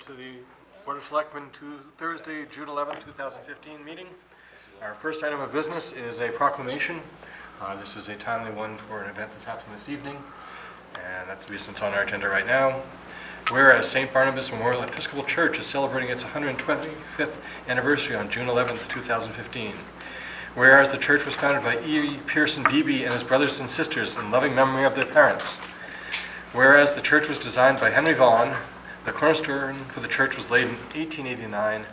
to the Board of Selectmen to Thursday, June 11, 2015 meeting. Our first item of business is a proclamation. This is a timely one for an event that's happening this evening, and that's the reason it's on our agenda right now. Whereas St. Barnabas Memorial Episcopal Church is celebrating its 125th anniversary on June 11, 2015. Whereas the church was founded by E. Pearson Beebe and his brothers and sisters in loving memory of their parents. Whereas the church was designed by Henry Vaughan, the cornerstone for the church was laid in 1889,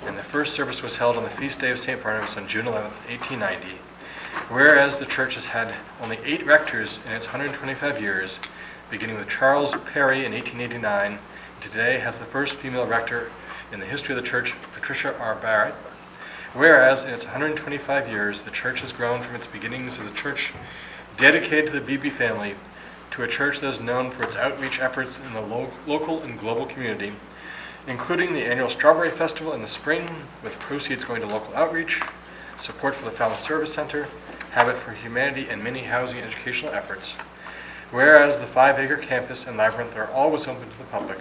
and the first service was held on the feast day of St. Barnabas on June 11, 1890. Whereas the church has had only 8 rectors in its 125 years, beginning with Charles Perry in 1889, and today has the first female rector in the history of the church, Patricia R. Barrett. Whereas in its 125 years, the church has grown from its beginnings as a church dedicated to the Beebe family to a church that is known for its outreach efforts in the local and global community, including the annual Strawberry Festival in the spring, with proceeds going to local outreach, support for the Falmouth Service Center, Habit for Humanity, and many housing and educational efforts. Whereas the 5-acre campus and labyrinth are always open to the public.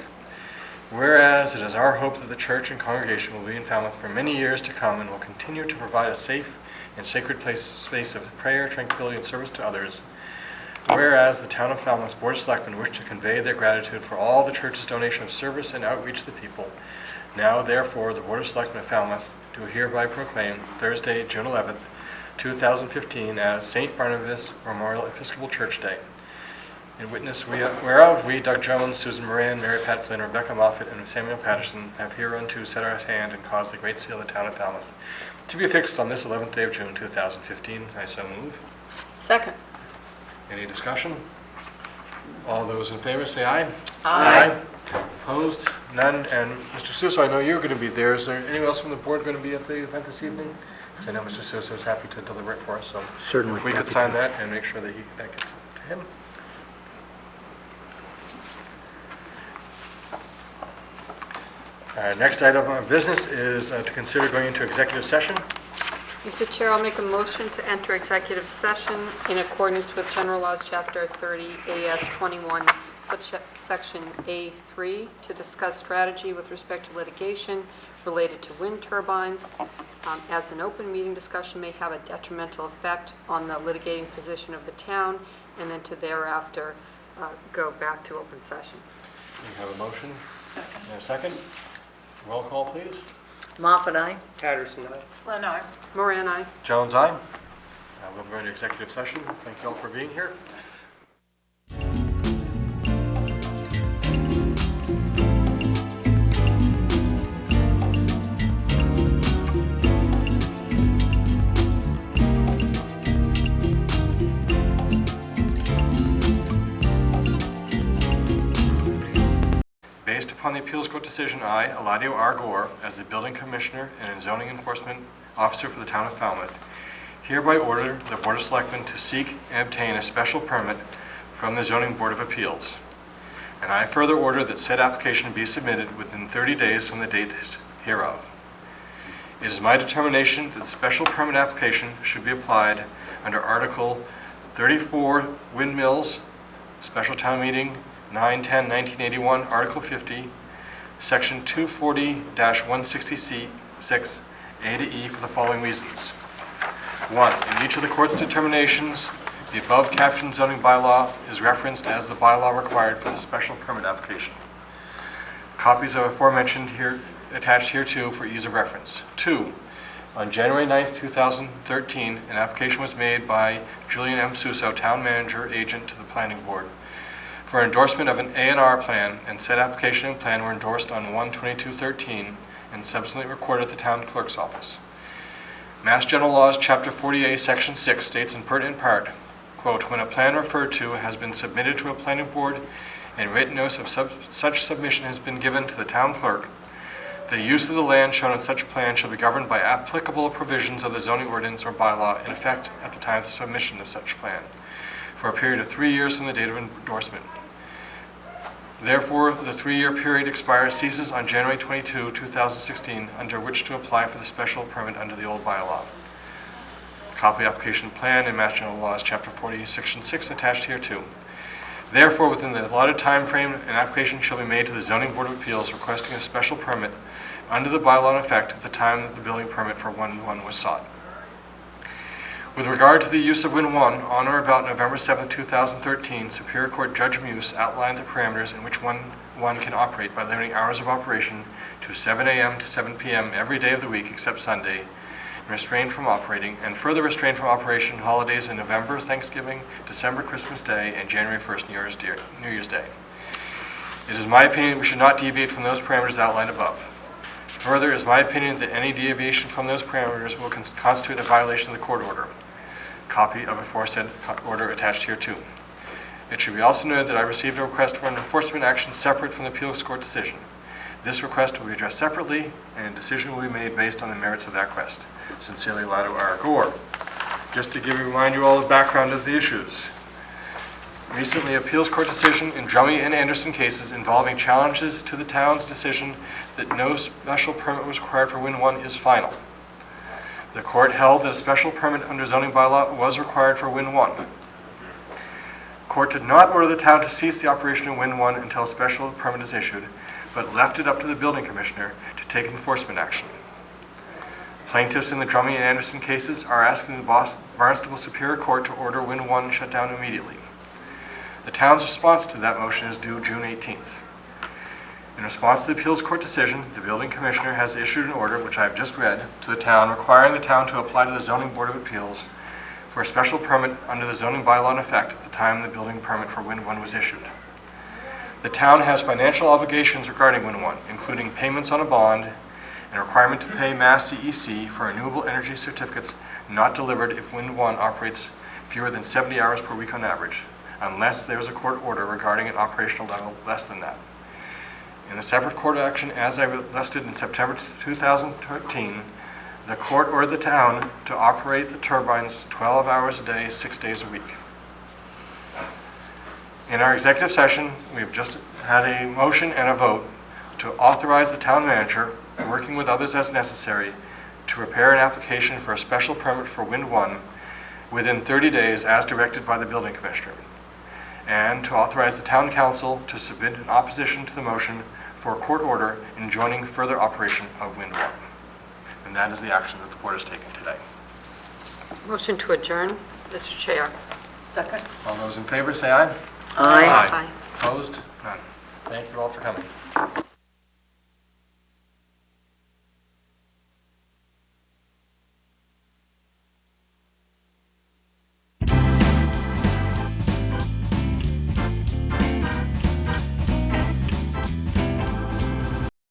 Whereas it is our hope that the church and congregation will be in Falmouth for many years to come and will continue to provide a safe and sacred space of prayer, tranquility, and service to others. Whereas the Town of Falmouth's Board of Selectmen wish to convey their gratitude for all the church's donation of service and outreach to the people. Now, therefore, the Board of Selectmen of Falmouth do hereby proclaim Thursday, June 11th, 2015 as St. Barnabas Memorial Episcopal Church Day. In witness whereof we, Doug Jones, Susan Moran, Mary Pat Flynn, Rebecca Moffett, and Samuel Patterson, have hereunto set our hand and caused the great seal of the Town of Falmouth to be affixed on this 11th day of June 2015. I so move. Second. Any discussion? All those in favor say aye. Aye. Opposed? None. And Mr. Suso, I know you're going to be there. Is there anyone else from the board going to be at the event this evening? Because I know Mr. Suso is happy to deliver it for us. So Certainly. if we could sign that and make sure that that gets to him. Our next item of business is to consider going into executive session. Mr. Chair, I'll make a motion to enter executive session in accordance with General Laws, Chapter 30, AS 21, subsection A3, to discuss strategy with respect to litigation related to wind turbines, as an open meeting discussion may have a detrimental effect on the litigating position of the town, and then to thereafter go back to open session. We have a motion. Second. And a second. Roll call, please. Moffat, aye. Patterson, aye. Flynn, aye. Moran, aye. Jones, aye. We'll go into executive session. Thank you all for being here. Based upon the appeals court decision, I, Eladio R. Gore, as the building commissioner and zoning enforcement officer for the town of Falmouth, hereby order the Board of Selectmen to seek and obtain a special permit from the Zoning Board of Appeals. And I further order that said application be submitted within 30 days from the date hereof. It is my determination that the special permit application should be applied under Article 34 Windmills, Special Town Meeting 9/10/1981, Article 50, Section 240-166, A to E, for the following reasons. 1. In each of the court's determinations, the above captioned zoning bylaw is referenced as the bylaw required for the special permit application. Copies of aforementioned here attached hereto for ease of reference. 2. On January 9th, 2013, an application was made by Julian M. Suso, Town Manager, Agent to the Planning Board, for endorsement of an A&R plan, and said application and plan were endorsed on 1/22/13 and subsequently recorded at the town clerk's office. Mass General Laws, Chapter 40A, Section 6 states in pertinent part, quote, when a plan referred to has been submitted to a planning board and written notice of such submission has been given to the town clerk, the use of the land shown in such plan shall be governed by applicable provisions of the zoning ordinance or bylaw in effect at the time of the submission of such plan, for a period of 3 years from the date of endorsement. Therefore, the 3-year period ceases on January 22, 2016, under which to apply for the special permit under the old bylaw. Copy application plan and Mass General Laws, Chapter 40, Section 6, attached hereto. Therefore, within the allotted time frame, an application shall be made to the Zoning Board of Appeals requesting a special permit under the bylaw in effect at the time that the building permit for Win 1 was sought. With regard to the use of Win 1, on or about November 7, 2013, Superior Court Judge Muse outlined the parameters in which Win 1 can operate by limiting hours of operation to 7 a.m. to 7 p.m. every day of the week except Sunday, and restrained from operating, and further restrained from operation holidays in November, Thanksgiving, December, Christmas Day, and January 1st, New Year's Day. It is my opinion that we should not deviate from those parameters outlined above. Further, it is my opinion that any deviation from those parameters will constitute a violation of the court order. Copy of aforesaid order attached here too. It should be also noted that I received a request for an enforcement action separate from the appeals court decision. This request will be addressed separately, and a decision will be made based on the merits of that request. Sincerely, Lado R. Gore. Just to remind you all the background of the issues. Recently, appeals court decision in Drummy and Anderson cases involving challenges to the town's decision that no special permit was required for Win 1 is final. The court held that a special permit under zoning bylaw was required for Win 1. Court did not order the town to cease the operation of Win 1 until a special permit is issued, but left it up to the building commissioner to take enforcement action. Plaintiffs in the Drummy and Anderson cases are asking the Barnstable Superior Court to order Win 1 shut down immediately. The town's response to that motion is due June 18th. In response to the appeals court decision, the building commissioner has issued an order, which I have just read, to the town requiring the town to apply to the zoning board of appeals for a special permit under the zoning bylaw in effect at the time the building permit for Win 1 was issued. The town has financial obligations regarding Win 1, including payments on a bond and a requirement to pay Mass CEC for renewable energy certificates not delivered if Win 1 operates fewer than 70 hours per week on average, unless there is a court order regarding an operational level less than that. In a separate court action, as I listed in September 2013, the court ordered the town to operate the turbines 12 hours a day, 6 days a week. In our executive session, we've just had a motion and a vote to authorize the town manager, working with others as necessary, to prepare an application for a special permit for Win 1 within 30 days as directed by the building commissioner, and to authorize the town council to submit an opposition to the motion for a court order enjoining further operation of Win 1. And that is the action that the board has taken today. Motion to adjourn, Mr. Chair. Second. All those in favor say aye. Aye. Aye. Opposed? None. Thank you all for coming.